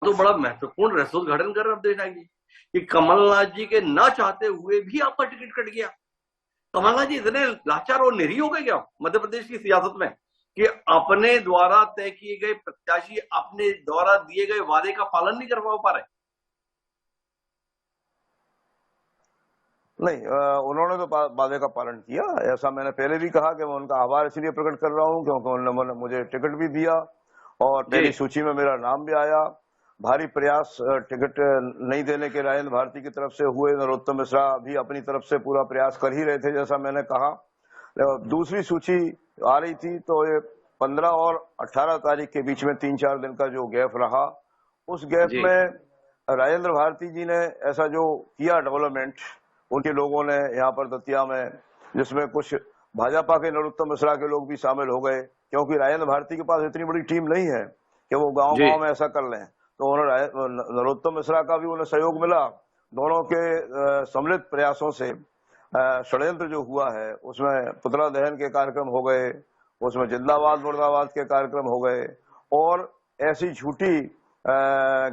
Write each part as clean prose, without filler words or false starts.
तो बड़ा महत्वपूर्ण रसोद्घाटन कर रहे अब देश आएंगे कि कमलनाथ जी के न चाहते हुए भी आपका टिकट कट गया। कमलनाथ जी इतने लाचार और निरीह हो गए क्या मध्य प्रदेश की सियासत में कि अपने द्वारा तय किए गए प्रत्याशी अपने द्वारा दिए गए वादे का पालन नहीं कर पा रहे? नहीं, उन्होंने तो वादे का पालन किया। ऐसा मैंने पहले भी कहा कि मैं उनका आभार इसलिए प्रकट कर रहा हूं क्योंकि उन्होंने मुझे टिकट भी दिया और पहली सूची में मेरा नाम भी आया। भारी प्रयास टिकट नहीं देने के राजेंद्र भारती की तरफ से हुए। नरोत्तम मिश्रा भी अपनी तरफ से पूरा प्रयास कर ही रहे थे, जैसा मैंने कहा। दूसरी सूची आ रही थी तो ये 15 और 18 तारीख के बीच में 3-4 दिन का जो गैप रहा, उस गैप में राजेंद्र भारती जी ने ऐसा जो किया डेवलपमेंट, उनके लोगों ने यहाँ पर दतिया में, जिसमें कुछ भाजपा के नरोत्तम मिश्रा के लोग भी शामिल हो गए, क्योंकि राजेंद्र भारती के पास इतनी बड़ी टीम नहीं है कि वो गांव-गांव में ऐसा कर लें। तो उन्होंने नरोत्तम मिश्रा का भी उन्हें सहयोग मिला। दोनों के सम्मिलित प्रयासों से षड्यंत्र जो हुआ है उसमें पुतला दहन के कार्यक्रम हो गए, उसमें जिंदाबाद मुर्दाबाद के कार्यक्रम हो गए और ऐसी झूठी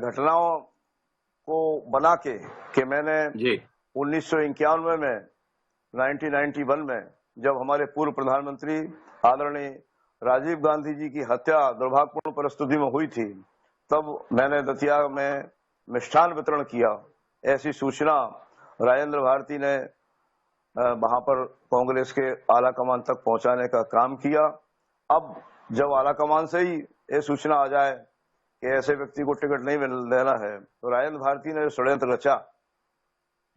घटनाओं को बना के कि मैंने 1991 में 1991 में जब हमारे पूर्व प्रधानमंत्री आदरणीय राजीव गांधी जी की हत्या दुर्भाग्यपूर्ण परिस्थिति में हुई थी, तब मैंने दतिया में मिष्ठान वितरण किया। ऐसी सूचना राजेंद्र भारती ने वहां पर कांग्रेस के आला कमान तक पहुंचाने का काम किया। अब जब आला कमान से ही ये सूचना आ जाए कि ऐसे व्यक्ति को टिकट नहीं मिल देना है, तो राजेंद्र भारती ने षड्यंत्र रचा।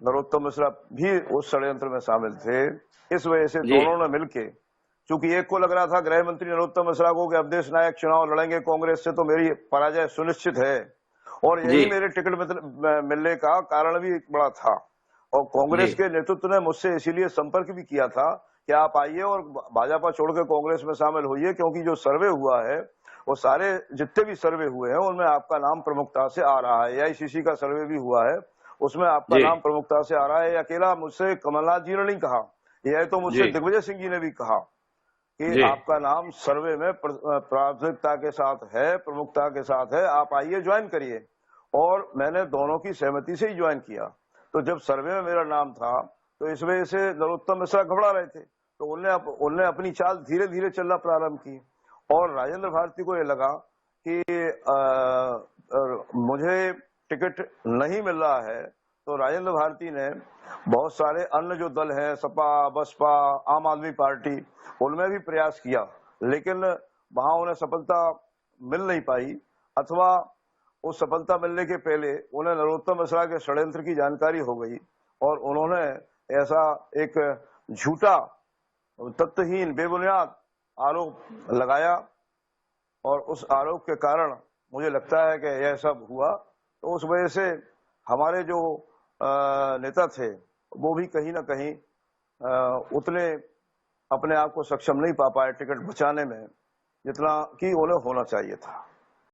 नरोत्तम मिश्रा भी उस षड्यंत्र में शामिल थे। इस वजह से दोनों ने मिलके, चूंकि एक को लग रहा था गृह मंत्री नरोत्तम मिश्रा को कि अब देश नायक चुनाव लड़ेंगे कांग्रेस से तो मेरी पराजय सुनिश्चित है, और यही मेरे टिकट मिलने का कारण भी बड़ा था। और कांग्रेस के नेतृत्व ने मुझसे इसीलिए संपर्क भी किया था कि आप आइए और भाजपा छोड़ के कांग्रेस में शामिल होइए, क्योंकि जो सर्वे हुआ है वो सारे जितने भी सर्वे हुए हैं उनमें आपका नाम प्रमुखता से आ रहा है। AICC का सर्वे भी हुआ है, उसमें आपका नाम प्रमुखता से आ रहा है। अकेला मुझसे कमलनाथ जी ने नहीं कहा, यह तो मुझसे दिग्विजय सिंह जी ने भी कहा कि आपका नाम सर्वे में प्राथमिकता के साथ है, प्रमुखता के साथ है, आप आइए ज्वाइन करिए। और मैंने दोनों की सहमति से ही ज्वाइन किया। तो जब सर्वे में मेरा नाम था तो इस वजह से नरोत्तम मिश्रा घबरा रहे थे, तो उनने अपनी चाल धीरे धीरे चलना प्रारंभ की। और राजेंद्र भारती को ये लगा कि मुझे टिकट नहीं मिल रहा है, तो राजेंद्र भारती ने बहुत सारे अन्य जो दल हैं, सपा, बसपा, आम आदमी पार्टी, उनमें भी प्रयास किया, लेकिन वहां उन्हें सफलता मिल नहीं पाई, अथवा उस सफलता मिलने के पहले उन्हें नरोत्तम मिश्रा के षड्यंत्र की जानकारी हो गई और उन्होंने ऐसा एक झूठा, तथ्यहीन, बेबुनियाद आरोप लगाया। और उस आरोप के कारण मुझे लगता है कि यह सब हुआ। तो उस वजह से हमारे जो नेता थे वो भी कहीं ना कहीं उतने अपने आप को सक्षम नहीं पा पाए टिकट बचाने में जितना कि उन्हें होना चाहिए था।